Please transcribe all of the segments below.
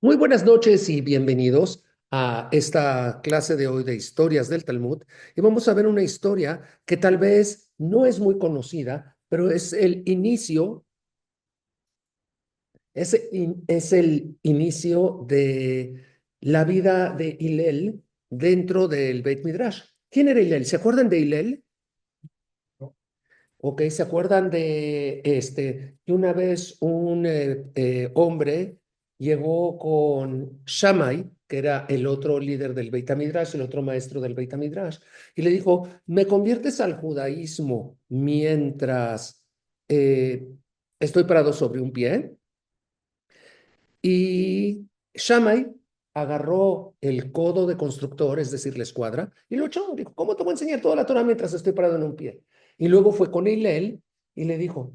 Muy buenas noches y bienvenidos a esta clase de hoy de historias del Talmud. Y vamos a ver una historia que tal vez no es muy conocida, pero es el inicio, es el inicio de la vida de Hillel dentro del Beit Midrash. ¿Quién era Hillel? ¿Se acuerdan de Hillel? Ok, ¿se acuerdan de que una vez un hombre llegó con Shammai, que era el otro líder del Beit HaMidrash, el otro maestro del Beit HaMidrash, y le dijo, ¿me conviertes al judaísmo mientras eh, estoy parado sobre un pie? Y Shammai agarró el codo de constructor, es decir, la escuadra, y lo echó. Dijo, ¿cómo te voy a enseñar toda la Torah mientras estoy parado en un pie? Y luego fue con Hillel y le dijo,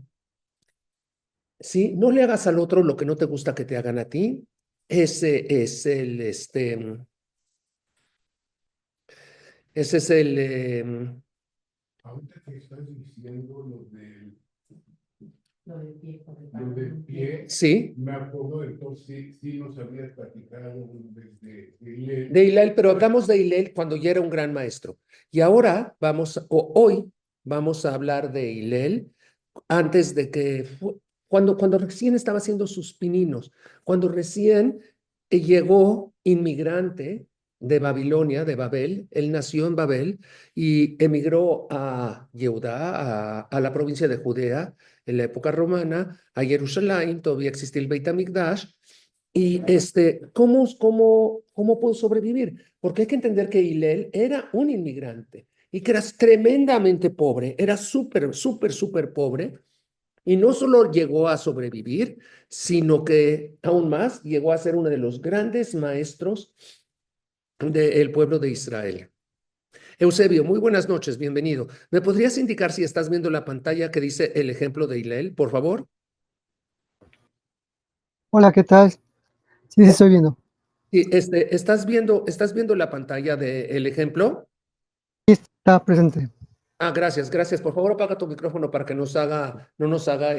sí, no le hagas al otro lo que no te gusta que te hagan a ti. Ese es el, ese es el, Ahorita que estás diciendo lo del pie, sí, me acuerdo, entonces sí nos habías platicado desde Hillel. de Hillel, pero hablamos de Hillel cuando ya era un gran maestro. Y ahora hoy vamos a hablar de Hillel antes de que, cuando recién estaba haciendo sus pininos, cuando recién llegó inmigrante de Babilonia, de Babel, él nació en Babel y emigró a Yehudá, a la provincia de Judea, en la época romana, a Jerusalén, todavía existía el Beit HaMikdash, y ¿cómo pudo sobrevivir? Porque hay que entender que Hillel era un inmigrante y que era tremendamente pobre, era súper, súper, súper pobre, y no solo llegó a sobrevivir, sino que aún más llegó a ser uno de los grandes maestros del pueblo de Israel. Eusebio, muy buenas noches, bienvenido. ¿Me podrías indicar si estás viendo la pantalla que dice el ejemplo de Hillel, por favor? Hola, ¿qué tal? Sí, sí, Oh, estoy viendo. sí, estás viendo la pantalla del ejemplo? Sí, está presente. Ah, gracias, gracias. Por favor, apaga tu micrófono para que no nos haga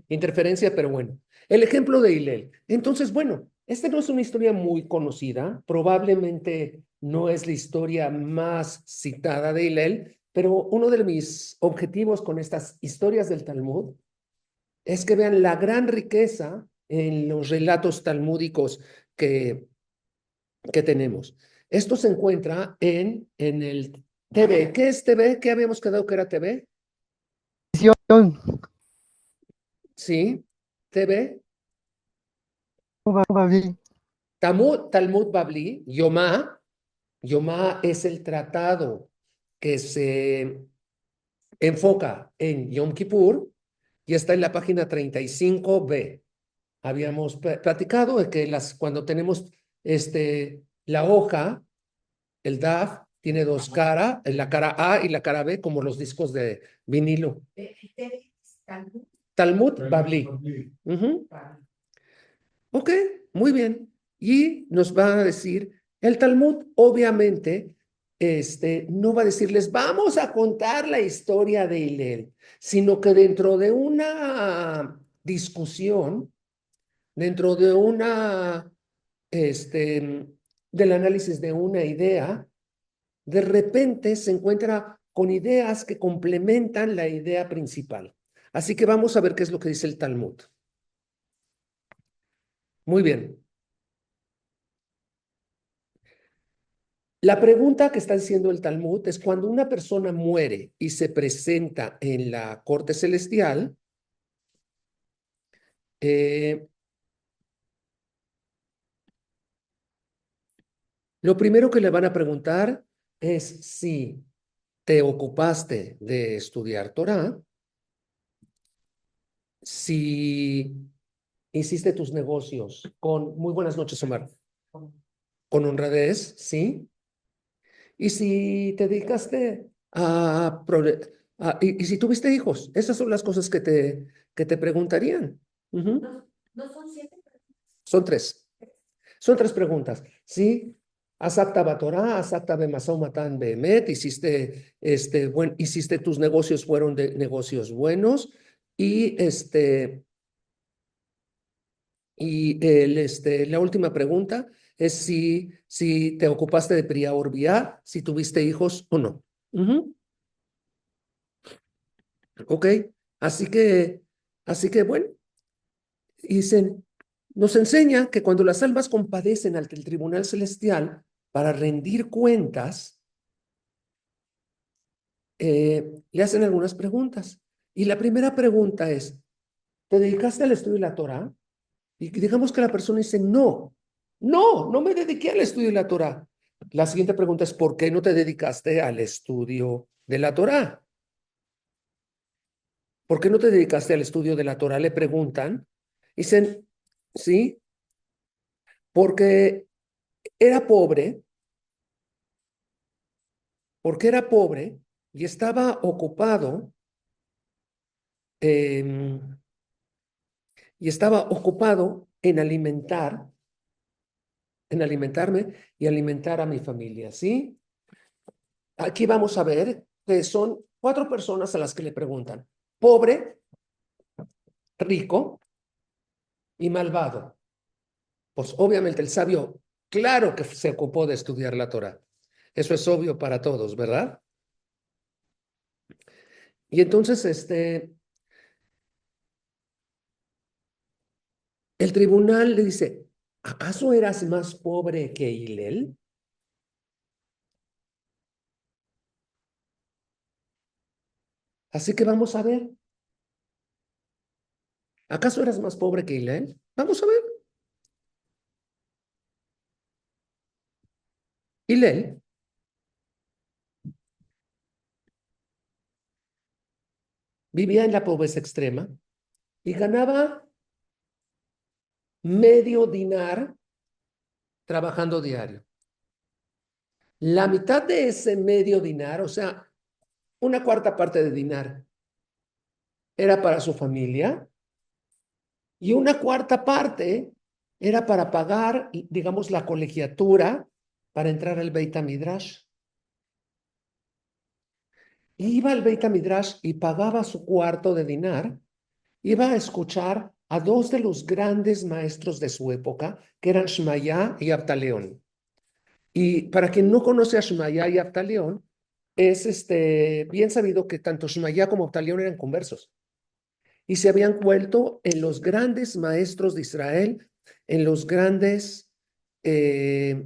interferencia, pero bueno. El ejemplo de Hillel. Entonces, bueno, esta no es una historia muy conocida, probablemente no es la historia más citada de Hillel, pero uno de mis objetivos con estas historias del Talmud es que vean la gran riqueza en los relatos talmúdicos que, que tenemos. Esto se encuentra en el TV. ¿Qué es TV? ¿Qué habíamos quedado que era TV? Visión, Sí, TV. ¿cómo va bien? Talmud Babli, Yomá. Yomá es el tratado que se enfoca en Yom Kippur y está en la página 35b. Habíamos platicado de que cuando tenemos la hoja, el DAF, tiene dos caras, la cara A y la cara B, como los discos de vinilo. Talmud Babli. Ujú. Ok, muy bien. Y nos va a decir, el Talmud obviamente no va a decirles, vamos a contar la historia de Hillel, sino que dentro de una discusión, dentro de del análisis de una idea, de repente se encuentra con ideas que complementan la idea principal. Así que vamos a ver qué es lo que dice el Talmud. Muy bien. La pregunta que está diciendo el Talmud es cuando una persona muere y se presenta en la corte celestial, eh, lo primero que le van a preguntar es si te ocupaste de estudiar Torah, si hiciste tus negocios con, muy buenas noches, Omar, con honradez, ¿sí? Y si te dedicaste y si tuviste hijos, esas son las cosas que te preguntarían. Ujú. Son tres. Son tres preguntas. ¿Sí? Asakta Batorá, Asakta Bemasau Matan Behemet, hiciste tus negocios, fueron de negocios buenos, y Y la última pregunta es si te ocupaste de Priya Orbiá, si tuviste hijos o no. Ujú. Ok, así que, así que bueno, dicen, nos enseña que cuando las almas compadecen ante el tribunal celestial para rendir cuentas, le hacen algunas preguntas. Y la primera pregunta es, ¿te dedicaste al estudio de la Torah? Y digamos que la persona dice, no, no me dediqué al estudio de la Torah. La siguiente pregunta es, ¿por qué no te dedicaste al estudio de la Torah? ¿Por qué no te dedicaste al estudio de la Torah? Le preguntan. Dicen, sí, porque era pobre, porque era pobre y estaba ocupado, em, en alimentarme y alimentar a mi familia, ¿sí? Aquí vamos a ver que son 4 personas a las que le preguntan, pobre, rico y malvado. Pues obviamente el sabio, claro que se ocupó de estudiar la Torah. Eso es obvio para todos, ¿verdad? Y entonces, el tribunal le dice, ¿acaso eras más pobre que Hillel? Así que vamos a ver, ¿acaso eras más pobre que Hillel? Vamos a ver. Hillel vivía en la pobreza extrema y ganaba medio dinar trabajando diario. La mitad de ese medio dinar, o sea, una cuarta parte de dinar, era para su familia y una cuarta parte era para pagar, digamos, la colegiatura para entrar al Beit HaMidrash. Iba al Beit HaMidrash y pagaba su cuarto de dinar, iba a escuchar a 2 de los grandes maestros de su época, que eran Shmaya y Abtaleón. Y para quien no conoce a Shmaya y Abtaleón, es bien sabido que tanto Shmaya como Abtaleón eran conversos y se habían vuelto en los grandes maestros de Israel, en los grandes eh,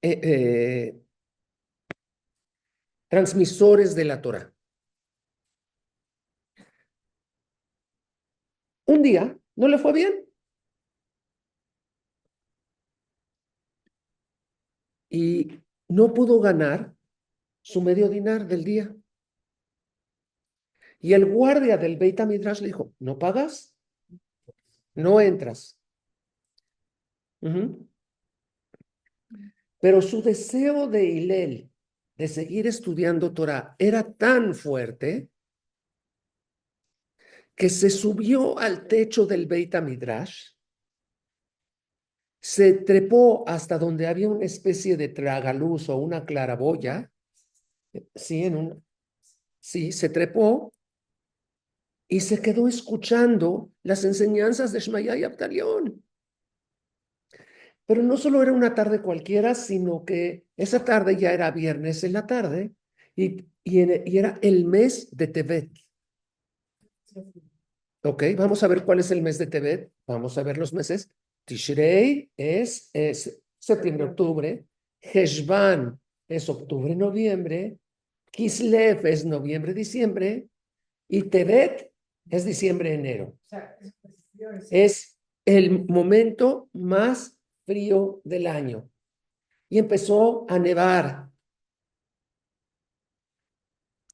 eh, eh, transmisores de la Torah. Un día no le fue bien y no pudo ganar su medio dinar del día. Y el guardia del Beit HaMidrash le dijo, ¿no pagas? No entras. Ujú. Pero su deseo de Hillel de seguir estudiando Torah era tan fuerte que se subió al techo del Beit HaMidrash, se trepó hasta donde había una especie de tragaluz o una claraboya, sí, sí, se trepó y se quedó escuchando las enseñanzas de Shmaya y Abtalión. Pero no solo era una tarde cualquiera, sino que esa tarde ya era viernes en la tarde y era el mes de Tevet. Ok, vamos a ver cuál es el mes de Tevet. Vamos a ver los meses. Tishrei es septiembre, octubre. Heshvan es octubre, noviembre. Kislev es noviembre, diciembre. Y Tevet es diciembre, enero. Es el momento más frío del año. Y empezó a nevar.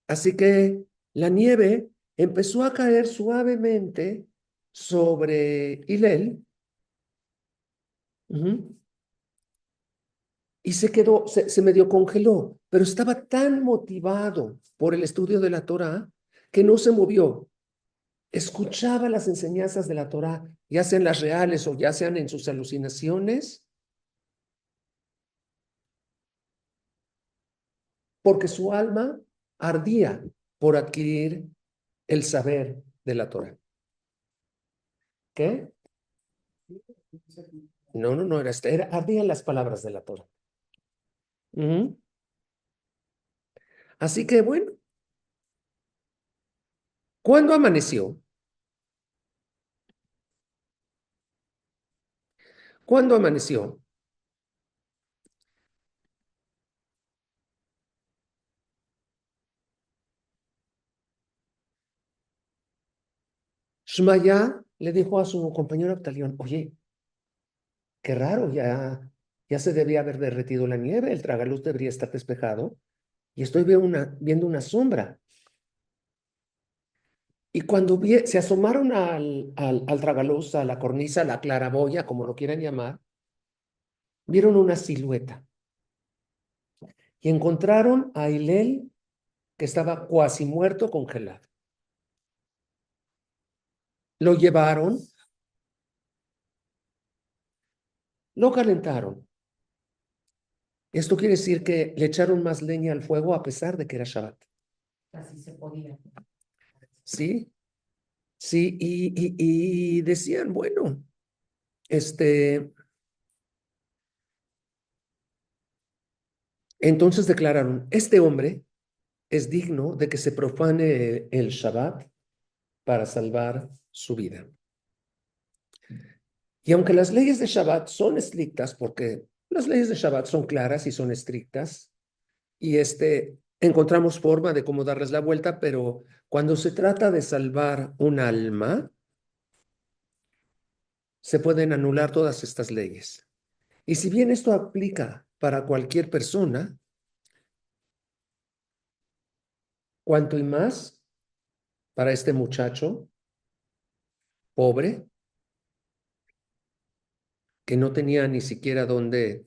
Así que la nieve empezó a caer suavemente sobre Hillel. Y se quedó, se medio congeló, pero estaba tan motivado por el estudio de la Torah que no se movió. Escuchaba las enseñanzas de la Torah, ya sean las reales o ya sean en sus alucinaciones, porque su alma ardía por adquirir el saber de la Torah. ¿Qué? No, ardían las palabras de la Torah. Ujú. Así que bueno, ¿cuándo amaneció? ¿Cuándo amaneció? Shmaya le dijo a su compañero Abtalión, oye, qué raro, ya se debía haber derretido la nieve, el tragaluz debería estar despejado, y estoy viendo una sombra. Y cuando se asomaron al tragaluz, a la cornisa, a la claraboya, como lo quieran llamar, vieron una silueta y encontraron a Hillel que estaba cuasi muerto, congelado. Lo llevaron, lo calentaron. Esto quiere decir que le echaron más leña al fuego a pesar de que era Shabbat. Así se podía. ¿Sí? Sí, y decían, bueno, este, entonces declararon, este hombre es digno de que se profane el Shabbat para salvar su vida. Y aunque las leyes de Shabbat son estrictas, porque las leyes de Shabbat son claras y son estrictas, y encontramos forma de cómo darles la vuelta, pero cuando se trata de salvar un alma, se pueden anular todas estas leyes. Y si bien esto aplica para cualquier persona, cuanto y más para este muchacho pobre, que no tenía ni siquiera dónde,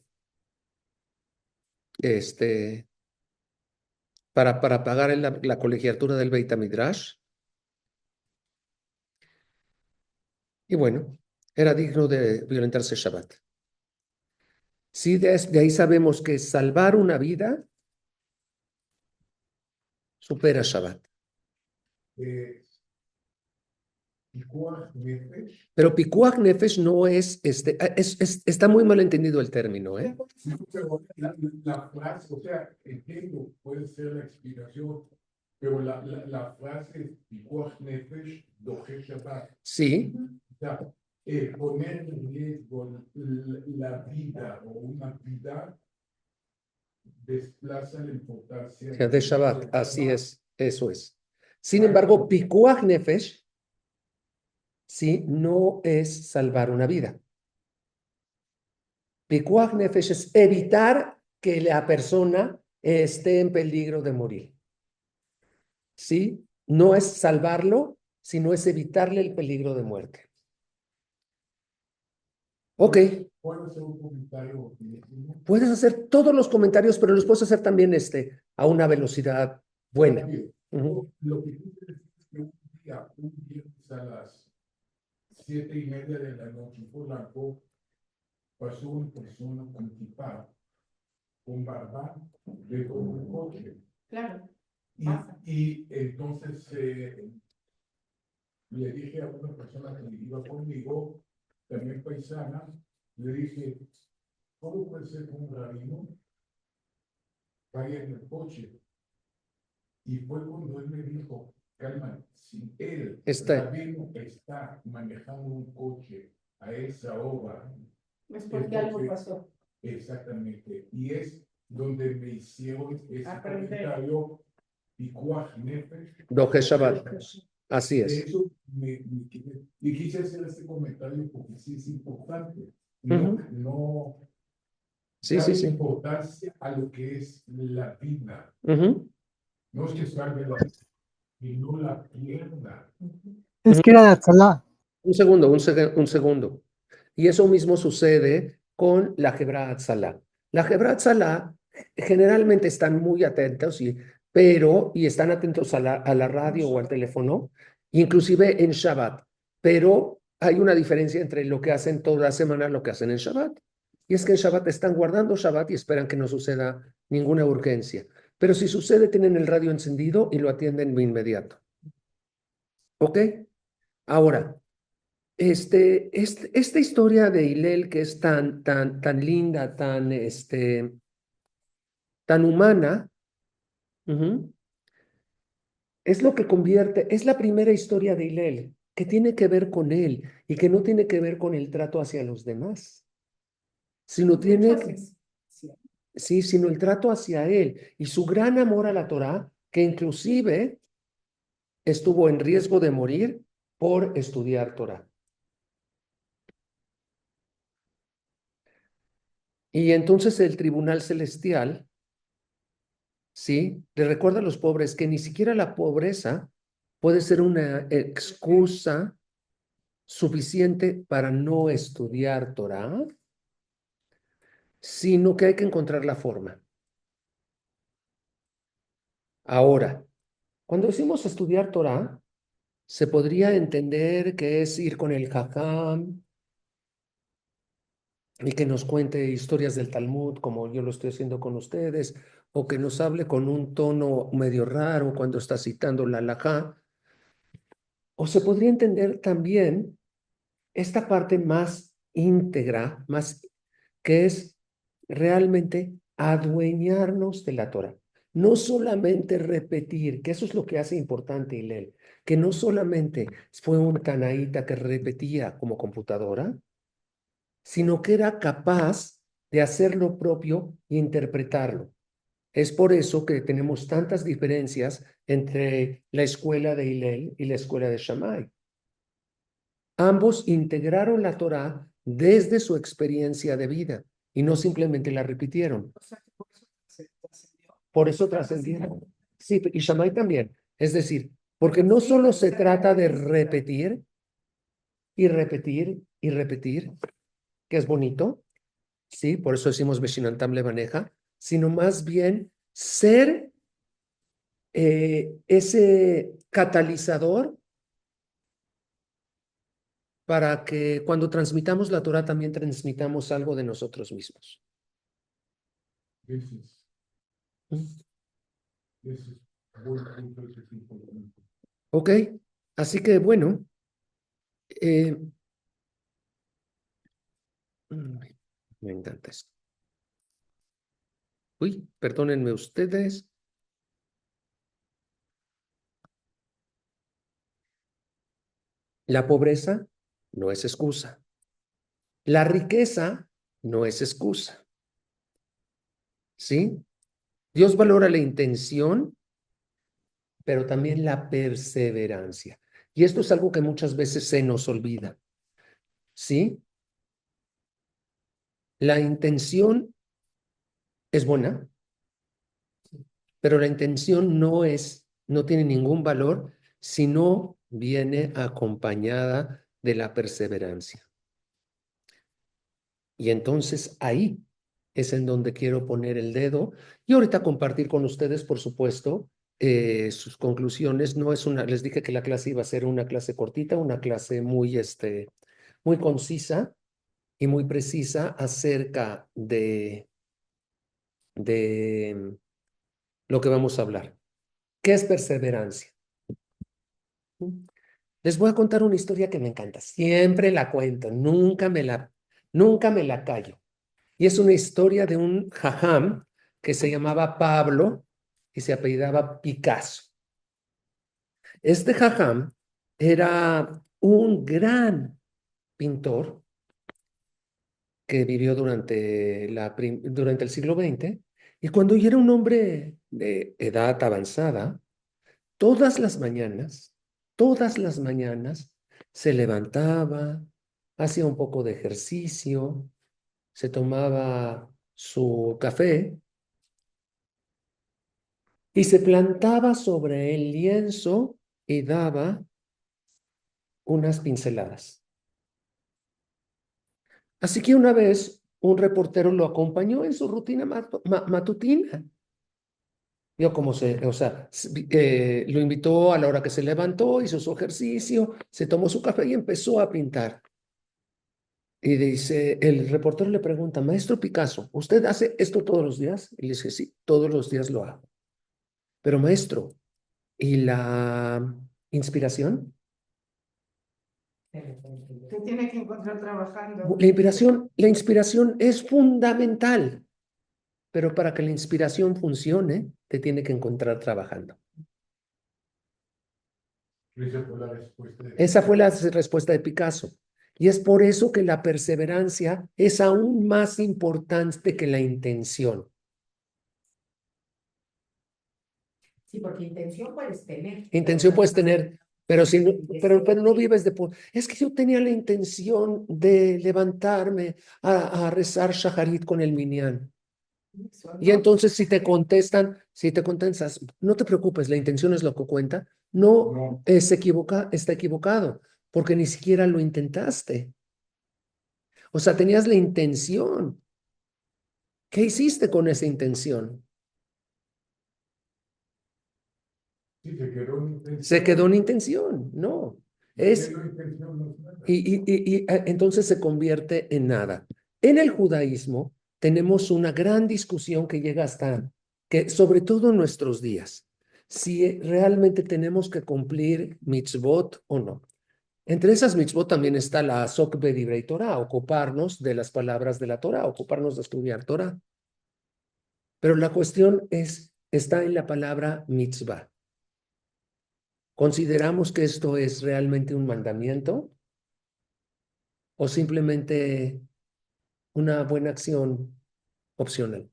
para pagar la colegiatura del Beit HaMidrash. Y bueno, era digno de violentarse Shabbat. Sí, de ahí sabemos que salvar una vida supera Shabbat. Pikuach Nefesh. Pero Pikuach Nefesh no está muy mal entendido el término, ¿eh? Sí, pero la frase, o sea, entiendo, puede ser la explicación, pero la frase es Pikuach Nefesh Doche Shabbat. Sí, O sea, poner en riesgo la vida o una vida desplaza la importancia de Shabbat, así Shabbat. es, eso es. Sin embargo, Pikuach Nefesh, sí, no es salvar una vida. Pikuach Nefesh es evitar que la persona esté en peligro de morir. ¿Sí? No es salvarlo, sino es evitarle el peligro de muerte. Ok, ¿Puedo hacer un comentario? puedes hacer todos los comentarios, pero los puedes hacer también a una velocidad buena. Rápido. Ujú. Lo que tú te decís es que un viernes a las 7:30 de la noche en Polanco pasó una persona con kipá, con barba, dentro de un coche. Claro, Y, pasa. y entonces le dije a una persona que iba conmigo, también paisana, le dije, ¿cómo puede ser que un rabino vaya en el coche? Y fue cuando él me dijo, calma, si él, rabino, está manejando un coche a esa hora, Es porque algo pasó. exactamente, y es donde me hicieron ese Aprender. comentario, Pikuach Nefesh. Doje Shabbat, así De es. hecho, y quise hacer este comentario porque sí es importante. No, no Sí, darle sí, sí. importancia a lo que es la vida. Ujú. No es que salve la vida, y no la pierda. Es que era de Atzalá. Un segundo. Y eso mismo sucede con la Hebrat Salah. La Hebrat Salah generalmente están muy atentos, y están atentos a la radio o al teléfono, inclusive en Shabbat. Pero hay una diferencia entre lo que hacen toda la semana y lo que hacen en Shabbat. Y es que en Shabbat están guardando Shabbat y esperan que no suceda ninguna urgencia. Pero si sucede, tienen el radio encendido y lo atienden de inmediato. ¿Ok? Ahora, Esta historia de Hillel que es tan linda, tan humana, ujú, es lo que convierte, es la primera historia de Hillel que tiene que ver con él y que no tiene que ver con el trato hacia los demás, sino tiene, Muchas veces. Sí. sí, sino el trato hacia él y su gran amor a la Torá, que inclusive estuvo en riesgo de morir por estudiar Torá. Y entonces el tribunal celestial, ¿sí? Le recuerda a los pobres que ni siquiera la pobreza puede ser una excusa suficiente para no estudiar Torá, sino que hay que encontrar la forma. Ahora, cuando decimos estudiar Torá, se podría entender que es ir con el jajam y que nos cuente historias del Talmud, como yo lo estoy haciendo con ustedes, o que nos hable con un tono medio raro cuando está citando la halajá. O se podría entender también esta parte más íntegra, más que es realmente adueñarnos de la Torah. No solamente repetir, que eso es lo que hace importante Hillel, que no solamente fue un tanaíta que repetía como computadora, sino que era capaz de hacer lo propio e interpretarlo. Es por eso que tenemos tantas diferencias entre la escuela de Hillel y la escuela de Shammai. Ambos integraron la Torá desde su experiencia de vida y no simplemente la repitieron. O sea, que por eso se trascendió. Por eso trascendieron. Sí, y Shammai también. Es decir, porque no solo se trata de repetir y repetir y repetir, que es bonito, sí, por eso decimos Beshinantam Levaneja, sino más bien ser ese catalizador para que cuando transmitamos la Torah también transmitamos algo de nosotros mismos. Ese es, ¿Mm? ese es buen punto, ese es importante. Ok, así que bueno, eh, me encanta esto. Uy, perdónenme ustedes. La pobreza no es excusa. La riqueza no es excusa. ¿Sí? Dios valora la intención, pero también la perseverancia. Y esto es algo que muchas veces se nos olvida. ¿Sí? La intención es buena, pero la intención no tiene ningún valor si no viene acompañada de la perseverancia. Y entonces ahí es en donde quiero poner el dedo y ahorita compartir con ustedes, por supuesto, sus conclusiones. No es una, les dije que la clase iba a ser una clase cortita, una clase muy concisa y muy precisa acerca de lo que vamos a hablar. ¿Qué es perseverancia? Les voy a contar una historia que me encanta. Siempre la cuento, nunca me la callo. Y es una historia de un jajam que se llamaba Pablo y se apellidaba Picasso. Este jajam era un gran pintor que vivió durante el siglo XX y cuando ya era un hombre de edad avanzada, todas las mañanas se levantaba, hacía un poco de ejercicio, se tomaba su café y se plantaba sobre el lienzo y daba unas pinceladas. Así que una vez un reportero lo acompañó en su rutina matutina. Vio cómo o sea, lo invitó a la hora que se levantó, hizo su ejercicio, se tomó su café y empezó a pintar. Y dice, el reportero le pregunta, maestro Picasso, ¿usted hace esto todos los días? Y le dice, sí, todos los días lo hago. Pero maestro, ¿y la inspiración? Te tiene que encontrar trabajando. La inspiración es fundamental, pero para que la inspiración funcione, te tiene que encontrar trabajando. Esa fue la respuesta de Esa fue la respuesta de Picasso. Y es por eso que la perseverancia es aún más importante que la intención. Sí, porque intención puedes tener. Intención puedes tener, pero, si no, pero no vives de... Es que yo tenía la intención de levantarme a rezar Shaharit con el Minyan. Y entonces si te contestas, no te preocupes, la intención es lo que cuenta. No, No. está equivocado, porque ni siquiera lo intentaste. O sea, tenías la intención. ¿Qué hiciste con esa intención? Sí, se quedó en intención. Se quedó en intención, no. Se quedó en intención, no es nada. Entonces se convierte en nada. En el judaísmo tenemos una gran discusión que llega hasta, que sobre todo en nuestros días, si realmente tenemos que cumplir mitzvot o no. Entre esas mitzvot también está la asok bedivrei Torah, ocuparnos de las palabras de la Torah, ocuparnos de estudiar Torah. Pero la cuestión está en la palabra mitzvah. ¿Consideramos que esto es realmente un mandamiento o simplemente una buena acción opcional?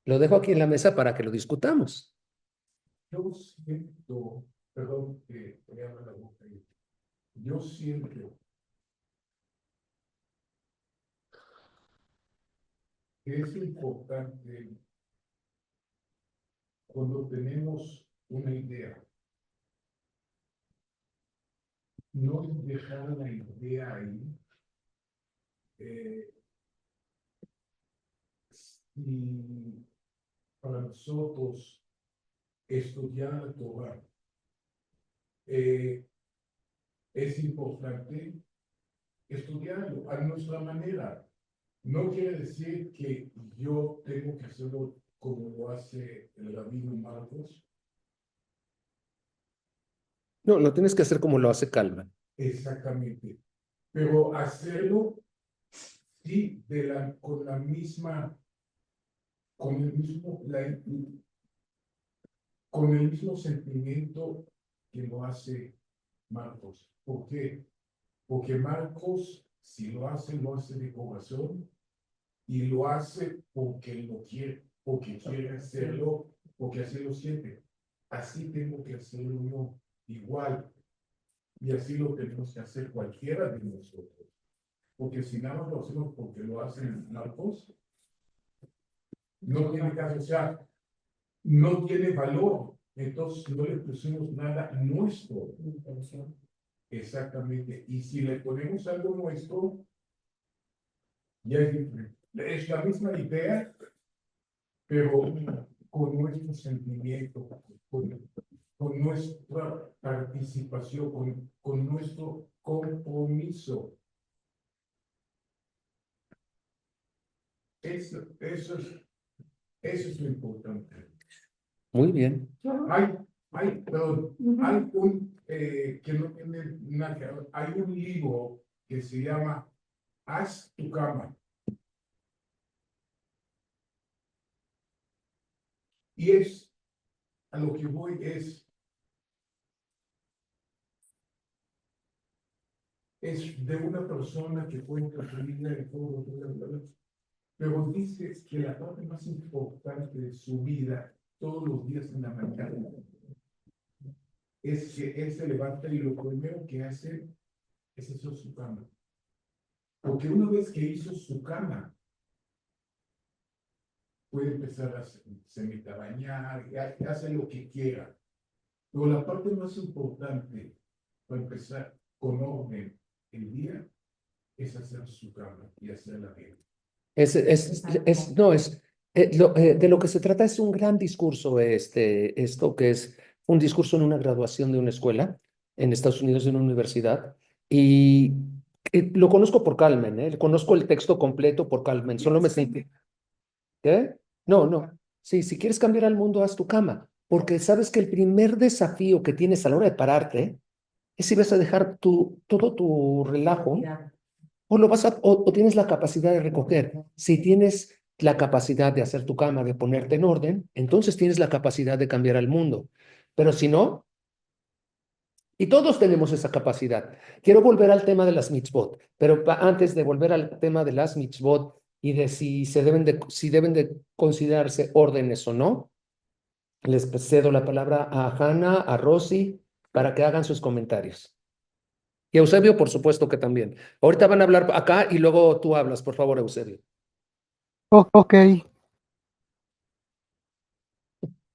Lo dejo aquí en la mesa para que lo discutamos. Yo siento, perdón que me abra la boca ahí. Yo siento que es importante cuando tenemos una idea, no dejar la idea ahí. Y para nosotros estudiar la Torah es importante estudiarlo a nuestra manera. No quiere decir que yo tengo que hacerlo como lo hace el rabino Marcos. No, lo tienes que hacer como lo hace Kalman. Exactamente. Pero hacerlo, sí, con la misma, con el mismo, con el mismo sentimiento que lo hace Marcos. ¿Por qué? Porque Marcos, si lo hace de corazón y lo hace porque lo quiere, porque quiere hacerlo, porque así lo siente. Así tengo que hacerlo yo, igual. Y así lo tenemos que hacer cualquiera de nosotros. Porque si nada más lo hacemos porque lo hacen Marcos, no tiene caso, o sea, no tiene valor. Entonces no le pusimos nada nuestro. Intención. Exactamente. Y si le ponemos algo nuestro, ya es diferente. Es la misma idea, pero con nuestro sentimiento, con nuestra participación, con nuestro compromiso. Eso es lo importante. Muy bien. Perdón, hay un, que no tiene nada que ver, hay un libro que se llama Haz tu cama. Y a lo que voy es de una persona que cuenta su vida y todo, pero dice que la parte más importante de su vida, todos los días en la mañana, es que él se levanta y lo primero que hace es hacer su cama. Porque una vez que hizo su cama, puede empezar a se mete a bañar, hace lo que quiera. Pero la parte más importante para empezar con orden el día es hacer su cama y hacerla bien. De lo que se trata es un gran discurso, esto que es un discurso en una graduación de una escuela en Estados Unidos, en una universidad, y lo conozco por Kalman, conozco el texto completo por Kalman, solo me sentí. ¿Qué? No, no. Sí, si quieres cambiar al mundo, haz tu cama. porque sabes que el primer desafío que tienes a la hora de pararte es si vas a dejar todo tu relajo Cuidado. o tienes la capacidad de recoger. Si tienes la capacidad de hacer tu cama, de ponerte en orden, entonces tienes la capacidad de cambiar al mundo. Pero si no, y todos tenemos esa capacidad. Quiero volver al tema de las mitzvot, pero antes de volver al tema de las mitzvot y de si deben de considerarse órdenes o no, les cedo la palabra a Hanna, a Rosy, para que hagan sus comentarios. Y Eusebio, por supuesto que también. Ahorita van a hablar acá y luego tú hablas, por favor, Eusebio. Ok,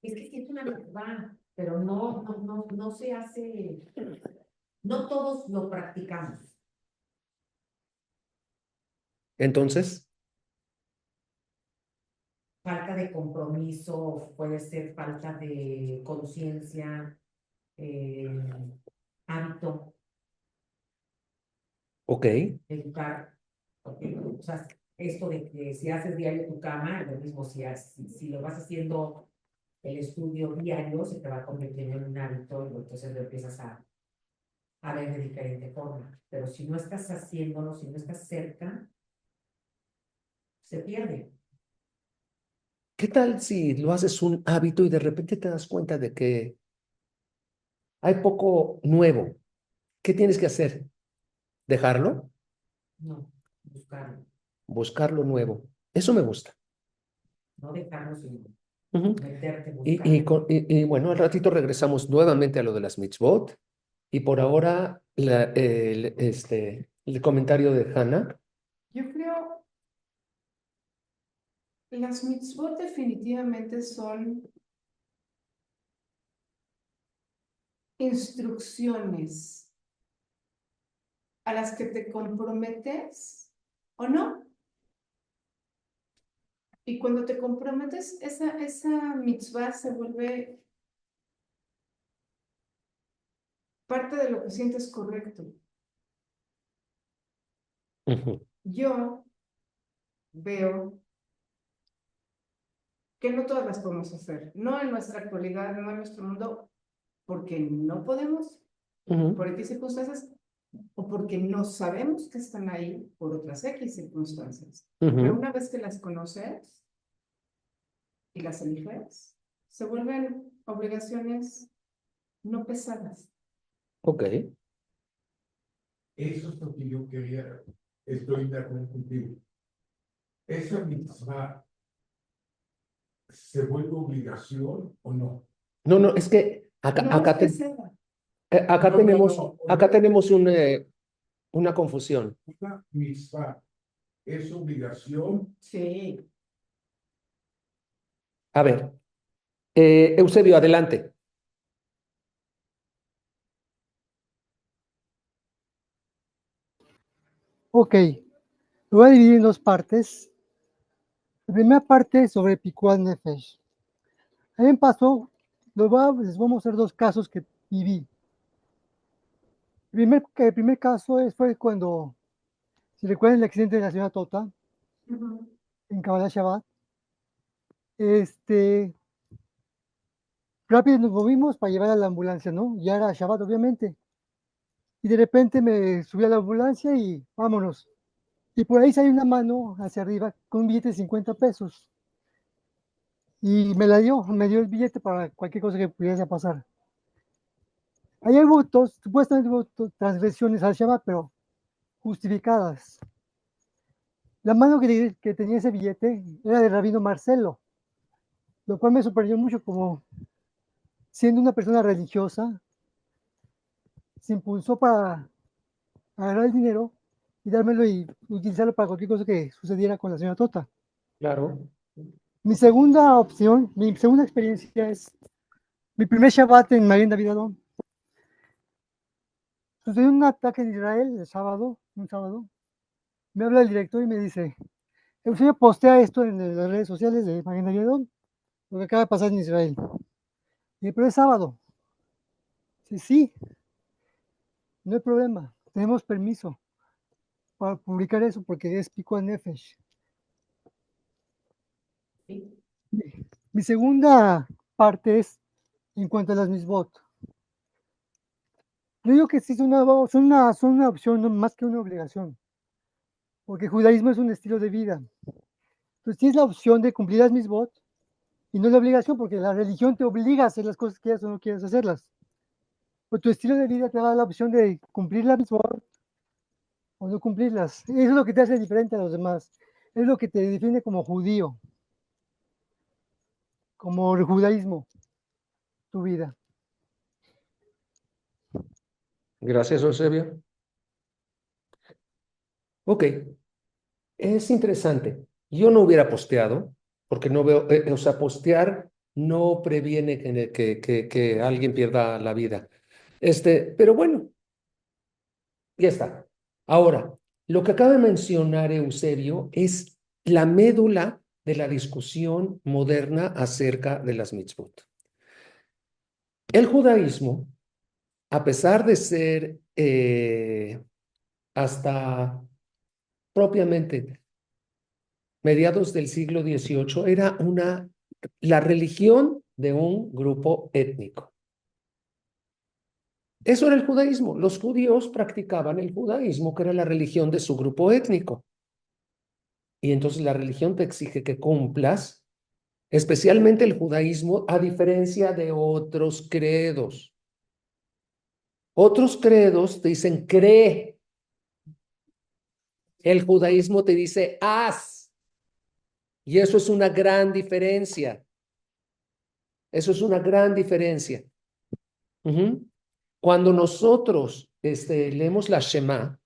Es que siento una verdad, pero no se hace, no todos lo practicamos. Entonces, Falta de compromiso, puede ser falta de conciencia, hábito, ok. educar. O sea, esto de que si haces diario tu cama, es lo mismo si lo vas haciendo el estudio diario, se te va convirtiendo en un hábito y entonces lo empiezas a ver de diferente forma. Pero si no estás haciéndolo, si no estás cerca, se pierde. ¿Qué tal si lo haces un hábito y de repente te das cuenta de que hay poco nuevo? ¿Qué tienes que hacer? ¿Dejarlo? No, buscarlo, Buscar lo nuevo. Eso me gusta. no dejarlo, sino Ujú. meterte, Y, buscar. bueno, al ratito regresamos nuevamente a lo de las mitzvot. Y por ahora, el comentario de Hannah. Yo creo las mitzvot definitivamente son instrucciones a las que te comprometes o no. Y cuando te comprometes, esa mitzvah se vuelve parte de lo que sientes correcto. Ujú, Yo veo que no todas las podemos hacer, no en nuestra actualidad, no en nuestro mundo, porque no podemos, ujú, por X circunstancias, o porque no sabemos que están ahí por otras X circunstancias. Pero ujú. una vez que las conoces y las eliges, se vuelven obligaciones no pesadas. Ok. Eso es lo que yo quería, estoy de acuerdo contigo. ¿Esa mitzvah se vuelve obligación o no? No, no, es que acá, No es pesada. acá No, no, tenemos, no. acá tenemos una confusión. Una mitzvah es obligación. Sí. A ver, Eusebio, adelante. ok. Lo voy a dividir en dos partes. La primera parte es sobre Pikuan Nefesh. A mí me pasó, les vamos a mostrar dos casos que viví. El primer caso fue cuando, si recuerdan el accidente de la señora Tota Ujú. en Kabbalah Shabbat, este, rápido nos movimos para llevar a la ambulancia, ¿no? Ya era Shabbat, obviamente. Y de repente me subí a la ambulancia y vámonos. Y por ahí sale una mano hacia arriba con un billete de 50 pesos. Y me dio el billete para cualquier cosa que pudiese pasar. Ahí hubo supuestamente hubo transgresiones al Shabbat, pero justificadas. La mano que tenía ese billete era de Rabino Marcelo, lo cual me sorprendió mucho como siendo una persona religiosa, se impulsó para agarrar el dinero y dármelo y utilizarlo para cualquier cosa que sucediera con la señora Tota. Claro. Mi segunda experiencia es mi primer Shabbat en Magen David Adom. Sucedió un ataque en Israel el sábado, un sábado. Me habla el director y me dice, Eusebio postea esto en las redes sociales de Magen David Adom, lo que acaba de pasar en Israel. Y pero es sábado. Sí, sí, no hay problema, tenemos permiso para publicar eso porque es Pico Nefesh. ¿Sí? Mi segunda parte es en cuanto a las mitzvot. Yo digo que sí son una opción no más que una obligación, porque el judaísmo es un estilo de vida. Entonces tienes la opción de cumplir las mitzvot y no la obligación, porque la religión te obliga a hacer las cosas que quieras o no quieras hacerlas. Pero tu estilo de vida te da la opción de cumplir las mitzvot o no cumplirlas. Eso es lo que te hace diferente a los demás. Es lo que te define como judío, como el judaísmo, tu vida. Gracias, Eusebio. Ok, es interesante. Yo no hubiera posteado, porque no veo, o sea, postear no previene que alguien pierda la vida. Pero bueno, ya está. Ahora, lo que acaba de mencionar Eusebio es la médula de la discusión moderna acerca de las mitzvot. El judaísmo, a pesar de ser hasta propiamente mediados del siglo XVIII, era la religión de un grupo étnico. Eso era el judaísmo. Los judíos practicaban el judaísmo, que era la religión de su grupo étnico. Y entonces la religión te exige que cumplas, especialmente el judaísmo, a diferencia de otros credos. Otros credos te dicen cree. El judaísmo te dice haz. Y eso es una gran diferencia. Eso es una gran diferencia. Cuando nosotros leemos la Shema,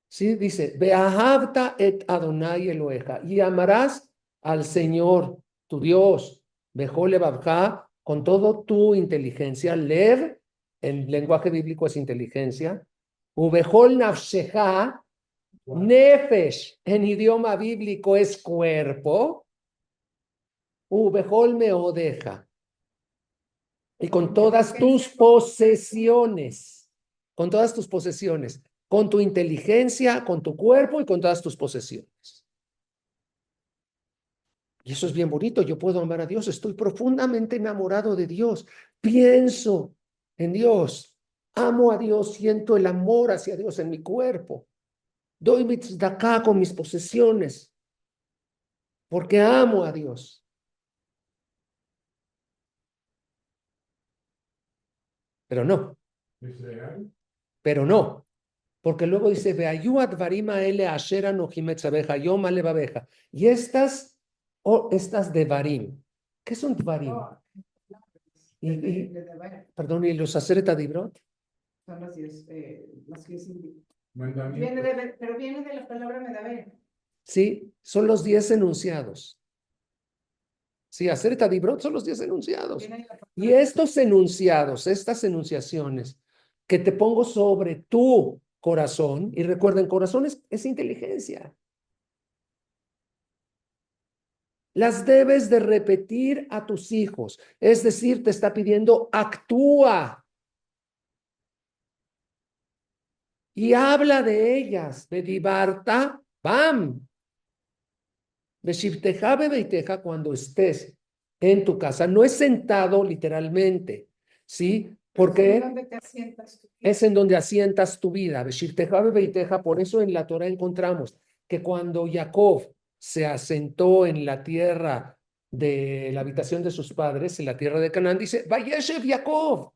¿sí? Dice, Beahavta et Adonai Eloheja, y amarás al Señor, tu Dios, Bejol Levavja, con todo tu inteligencia, Lev, en lenguaje bíblico es inteligencia, Ubejol Nafsheja, Nefesh, en idioma bíblico es cuerpo, Ubejol Meodeja, y con todas tus posesiones, con todas tus posesiones, con tu inteligencia, con tu cuerpo y con todas tus posesiones. Y eso es bien bonito, yo puedo amar a Dios, estoy profundamente enamorado de Dios, pienso en Dios, amo a Dios, siento el amor hacia Dios en mi cuerpo, doy mi tzedakah con mis posesiones, porque amo a Dios. Pero no, ¿Es real? pero no. Porque luego dice, Veayu advarima ele ashera nojimetzabeja, yom alevabeja. Y estas devarim, ¿qué son devarim? Perdón, ¿y los aseret adibrot? Son las 10, Mandamientos. pero viene de la palabra medaber. Sí, son los 10 enunciados. Sí, aseret adibrot son los 10 enunciados. Viene de la palabra- Y estos enunciados, estas enunciaciones que te pongo sobre tu corazón, y recuerden, corazón es inteligencia. Las debes de repetir a tus hijos. Es decir, te está pidiendo, actúa y habla de ellas. Bedibarta, bam. Beshivteja bebeiteja, cuando estés en tu casa. No es sentado literalmente, ¿sí? Porque ¿Dónde te asientas tú? es en donde asientas tu vida. Beshivteja bebeiteja, por eso en la Torah encontramos que cuando Jacob se asentó en la tierra de la habitación de sus padres, en la tierra de Canaán, dice, Vayeshev Jacob.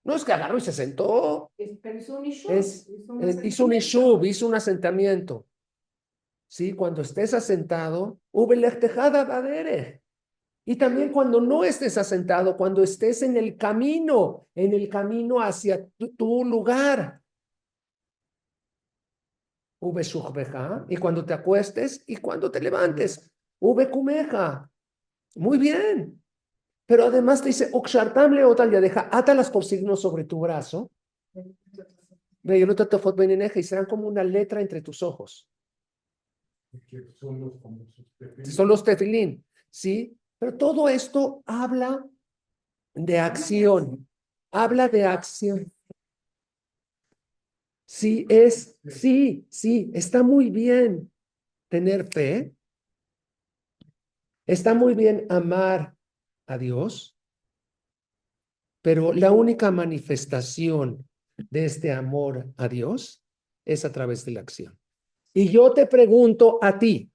No es que agarró y se sentó, Pero hizo un issue. hizo un ishuv, hizo un asentamiento. Sí, cuando estés asentado, ubelechtejada baderech. Y también cuando no estés asentado, cuando estés en el camino hacia tu lugar. Ubeshujbeja, y cuando te acuestes y cuando te levantes. Ubekumeja. Muy bien. Pero además te dice, Okshartam leotal ya deja, átalas por signos sobre tu brazo. Y serán como una letra entre tus ojos. Que son los famosos tefilín. Son los tefilín, ¿sí? Pero todo esto habla de acción. Habla de acción. Sí, sí, está muy bien tener fe. Está muy bien amar a Dios, pero la única manifestación de este amor a Dios es a través de la acción. Y yo te pregunto a ti,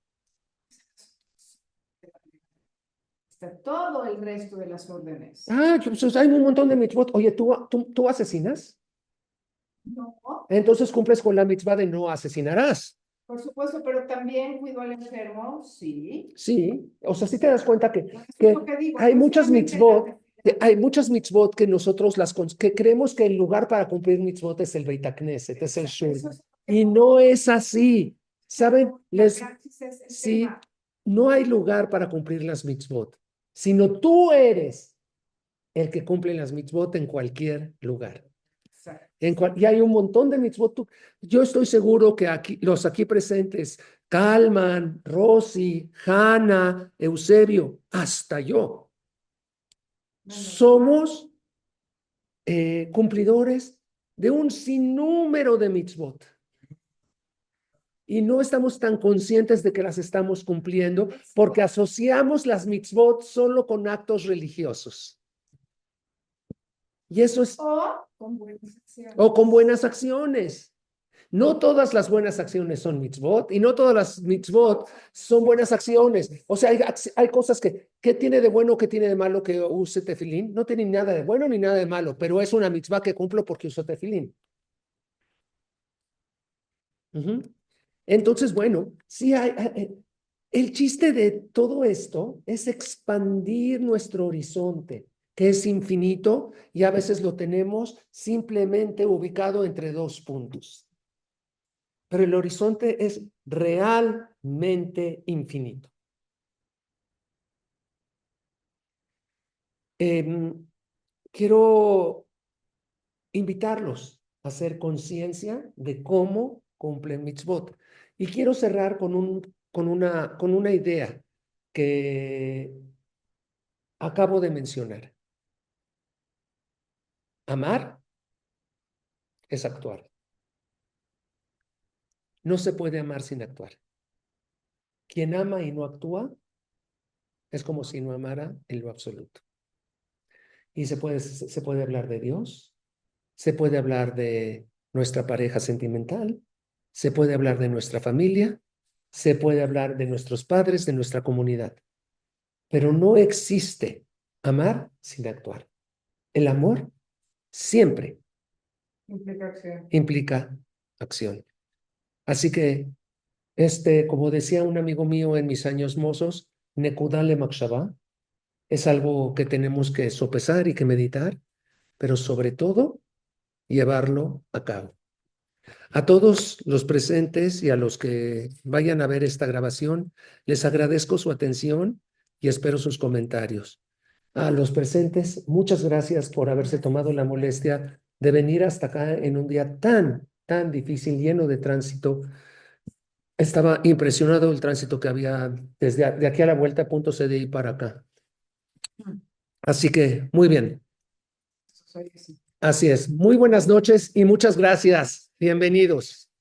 Está todo el resto de las órdenes. pues hay un montón de mitzvot. Oye, ¿tú asesinas? No, Entonces cumples con la mitzvah de no asesinarás. por supuesto, pero también cuido al enfermo, sí. Sí, o sea, sí te das cuenta que Eso es que lo que digo, hay no muchas solamente mitzvot, la- hay muchas mitzvot que nosotros que creemos que el lugar para cumplir mitzvot es el Beit HaKnesset, es el Shul. Eso es- Y no es así. ¿Saben? La praxis es el Sí, tema. no hay lugar para cumplir las mitzvot, sino tú eres el que cumple las mitzvot en cualquier lugar. Exacto. Y hay un montón de mitzvot. Yo estoy seguro que los aquí presentes, Calman, Rosy, Hanna, Eusebio, hasta yo, somos cumplidores de un sinnúmero de mitzvot. Y no estamos tan conscientes de que las estamos cumpliendo porque asociamos las mitzvot solo con actos religiosos. Y eso es, O con buenas acciones. o con buenas acciones. No todas las buenas acciones son mitzvot y no todas las mitzvot son buenas acciones. O sea, hay cosas ¿qué tiene de bueno, qué tiene de malo que use tefilín? No tiene nada de bueno ni nada de malo, pero es una mitzvah que cumplo porque uso tefilín. Entonces, bueno, sí el chiste de todo esto es expandir nuestro horizonte, que es infinito y a veces lo tenemos simplemente ubicado entre dos puntos. Pero el horizonte es realmente infinito. Quiero invitarlos a hacer conciencia de cómo cumplen mitzvot. Y quiero cerrar con una idea que acabo de mencionar. Amar es actuar. No se puede amar sin actuar. Quien ama y no actúa es como si no amara en lo absoluto. Y se puede hablar de Dios, se puede hablar de nuestra pareja sentimental, se puede hablar de nuestra familia, se puede hablar de nuestros padres, de nuestra comunidad. Pero no existe amar sin actuar. El amor siempre Implicación. implica acción. Así que, como decía un amigo mío en mis años mozos, Nekudá le Makshava, es algo que tenemos que sopesar y que meditar, pero sobre todo llevarlo a cabo. A todos los presentes y a los que vayan a ver esta grabación, les agradezco su atención y espero sus comentarios. A los presentes, muchas gracias por haberse tomado la molestia de venir hasta acá en un día tan difícil, lleno de tránsito. Estaba impresionado el tránsito que había de aquí a la vuelta a punto CDI para acá. Así que, muy bien. Así es. Muy buenas noches y muchas gracias. Bienvenidos.